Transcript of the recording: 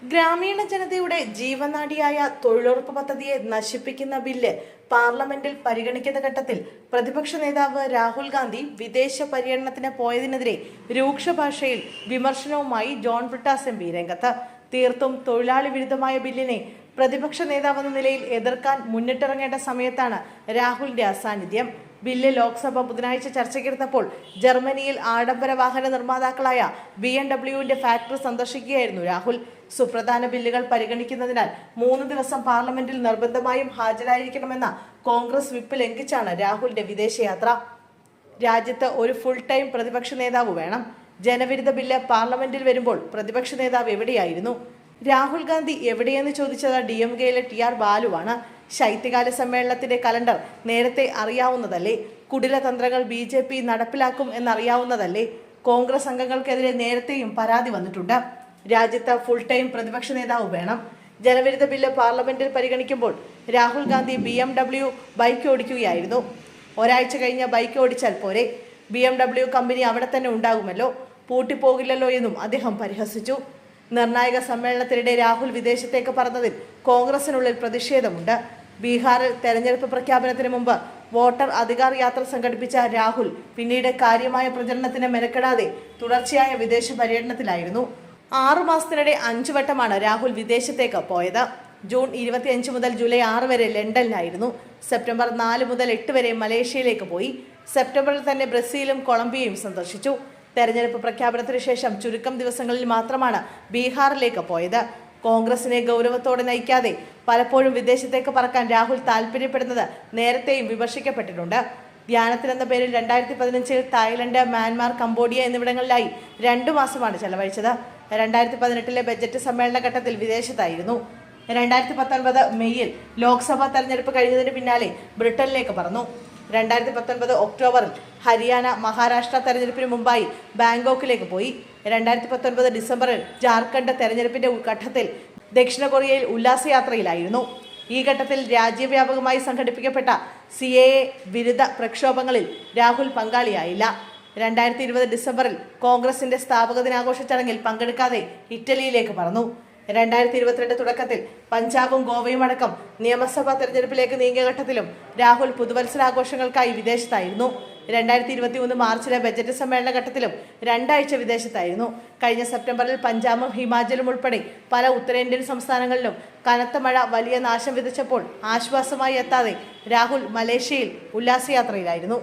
ഗ്രാമീണ ജനതയുടെ ജീവനാഡിയായ തൊഴിലുറപ്പ് പദ്ധതിയെ നശിപ്പിക്കുന്ന ബില്ല് പാർലമെന്റിൽ പരിഗണിക്കുന്ന ഘട്ടത്തിൽ പ്രതിപക്ഷ നേതാവ് രാഹുൽ ഗാന്ധി വിദേശ പര്യടനത്തിന് പോയതിനെതിരെ രൂക്ഷ ഭാഷയിൽ വിമർശനവുമായി ജോൺ ബ്രിട്ടാസ് എം.പി. രംഗത്ത്. തീർത്തും തൊഴിലാളി വിരുദ്ധമായ ബില്ലിനെ പ്രതിപക്ഷ നേതാവെന്ന നിലയിൽ എതിർക്കാൻ മുന്നിട്ടിറങ്ങേണ്ട സമയത്താണ് രാഹുലിന്റെ അസാന്നിധ്യം. ബില്ല് ലോക്സഭ ബുധനാഴ്ച ചർച്ചയ്ക്കെടുത്തപ്പോൾ ജർമ്മനിയിൽ ആഡംബര വാഹന നിർമ്മാതാക്കളായ BMW ഫാക്ടറി സന്ദർശിക്കുകയായിരുന്നു രാഹുൽ. സുപ്രധാന ബില്ലുകൾ പരിഗണിക്കുന്നതിനാൽ 3 ദിവസം പാർലമെന്റിൽ നിർബന്ധമായും ഹാജരായിരിക്കണമെന്ന കോൺഗ്രസ് വിപ്പ് ലംഘിച്ചാണ് രാഹുലിന്റെ വിദേശയാത്ര. രാജ്യത്ത് ഒരു ഫുൾ ടൈം പ്രതിപക്ഷ നേതാവ് വേണം. ജനവിരുദ്ധ ബില്ല് പാർലമെന്റിൽ വരുമ്പോൾ പ്രതിപക്ഷ നേതാവ് എവിടെയായിരുന്നു? രാഹുൽ ഗാന്ധി എവിടെയെന്ന് ചോദിച്ചത് DMKയിലെ TR ബാലുവാണ്. ശൈത്യകാല സമ്മേളനത്തിന്റെ കലണ്ടർ നേരത്തെ അറിയാവുന്നതല്ലേ? കുടിലതന്ത്രങ്ങൾ BJP നടപ്പിലാക്കും എന്നറിയാവുന്നതല്ലേ? കോൺഗ്രസ് അംഗങ്ങൾക്കെതിരെ നേരത്തെയും പരാതി വന്നിട്ടുണ്ട്. രാജ്യത്ത് ഫുൾ ടൈം പ്രതിപക്ഷ നേതാവ് വേണം. ജനവിരുദ്ധ ബില്ല് പാർലമെന്റിൽ പരിഗണിക്കുമ്പോൾ രാഹുൽ ഗാന്ധി BMW ബൈക്ക് ഓടിക്കുകയായിരുന്നു. ഒരാഴ്ച കഴിഞ്ഞ് ബൈക്ക് ഓടിച്ചാൽ പോരെ? BMW കമ്പനി അവിടെ തന്നെ ഉണ്ടാകുമല്ലോ, പൂട്ടിപ്പോകില്ലല്ലോ എന്നും അദ്ദേഹം പരിഹസിച്ചു. നിർണായക സമ്മേളനത്തിനിടെ രാഹുൽ വിദേശത്തേക്ക് പറഞ്ഞതിൽ കോൺഗ്രസിനുള്ളിൽ പ്രതിഷേധമുണ്ട്. ബീഹാറിൽ തെരഞ്ഞെടുപ്പ് പ്രഖ്യാപനത്തിന് മുമ്പ് വോട്ടർ അധികാർ യാത്ര സംഘടിപ്പിച്ച രാഹുൽ പിന്നീട് കാര്യമായ പ്രചരണത്തിന് മെനക്കെടാതെ തുടർച്ചയായ വിദേശ പര്യടനത്തിലായിരുന്നു. 6 മാസത്തിനിടെ 5 വട്ടമാണ് രാഹുൽ വിദേശത്തേക്ക് പോയത്. ജൂൺ 25 മുതൽ ജൂലൈ 6 വരെ ലണ്ടനിലായിരുന്നു. സെപ്റ്റംബർ 4 മുതൽ 8 വരെ മലേഷ്യയിലേക്ക് പോയി. സെപ്റ്റംബറിൽ തന്നെ ബ്രസീലും കൊളംബിയയും സന്ദർശിച്ചു. തെരഞ്ഞെടുപ്പ് പ്രഖ്യാപനത്തിന് ശേഷം ചുരുക്കം ദിവസങ്ങളിൽ മാത്രമാണ് ബീഹാറിലേക്ക് പോയത്. കോൺഗ്രസിനെ ഗൗരവത്തോടെ നയിക്കാതെ പലപ്പോഴും വിദേശത്തേക്ക് പറക്കാൻ രാഹുൽ താല്പര്യപ്പെടുന്നത് നേരത്തെയും വിമർശിക്കപ്പെട്ടിട്ടുണ്ട്. ധ്യാനത്തിനെന്ന പേരിൽ 2015 തായ്ലൻഡ്, മ്യാൻമാർ, കംബോഡിയ എന്നിവിടങ്ങളിലായി 2 മാസമാണ് ചെലവഴിച്ചത്. 2018 ബജറ്റ് സമ്മേളന ഘട്ടത്തിൽ വിദേശത്തായിരുന്നു. 2019 മെയ്യിൽ ലോക്സഭാ തെരഞ്ഞെടുപ്പ് കഴിഞ്ഞതിന് പിന്നാലെ ബ്രിട്ടനിലേക്ക് പറന്നു. 2019 ഒക്ടോബറിൽ ഹരിയാന, മഹാരാഷ്ട്ര തെരഞ്ഞെടുപ്പിന് മുമ്പായി ബാങ്കോക്കിലേക്ക് പോയി. 2019 ഡിസംബറിൽ ജാർഖണ്ഡ് തെരഞ്ഞെടുപ്പിന്റെ ഘട്ടത്തിൽ ദക്ഷിണ കൊറിയയിൽ ഉല്ലാസയാത്രയിലായിരുന്നു. ഈ ഘട്ടത്തിൽ രാജ്യവ്യാപകമായി സംഘടിപ്പിക്കപ്പെട്ട CAA വിരുദ്ധ പ്രക്ഷോഭങ്ങളിൽ രാഹുൽ പങ്കാളിയായില്ല. 2020 ഡിസംബറിൽ കോൺഗ്രസിന്റെ സ്ഥാപക ദിനാഘോഷ ചടങ്ങിൽ പങ്കെടുക്കാതെ ഇറ്റലിയിലേക്ക് പറന്നു. 2022 തുടക്കത്തിൽ പഞ്ചാബും ഗോവയും അടക്കം നിയമസഭാ തെരഞ്ഞെടുപ്പിലേക്ക് നീങ്ങിയ ഘട്ടത്തിലും രാഹുൽ പുതുവത്സരാഘോഷങ്ങൾക്കായി വിദേശത്തായിരുന്നു. 2023 മാർച്ചിലെ ബജറ്റ് സമ്മേളന ഘട്ടത്തിലും 2 ആഴ്ച വിദേശത്തായിരുന്നു. കഴിഞ്ഞ സെപ്റ്റംബറിൽ പഞ്ചാബും ഹിമാചലും ഉൾപ്പെടെ പല ഉത്തരേന്ത്യൻ സംസ്ഥാനങ്ങളിലും കനത്ത മഴ വലിയ നാശം വിതച്ചപ്പോൾ ആശ്വാസമായി എത്താതെ രാഹുൽ മലേഷ്യയിൽ ഉല്ലാസയാത്രയിലായിരുന്നു.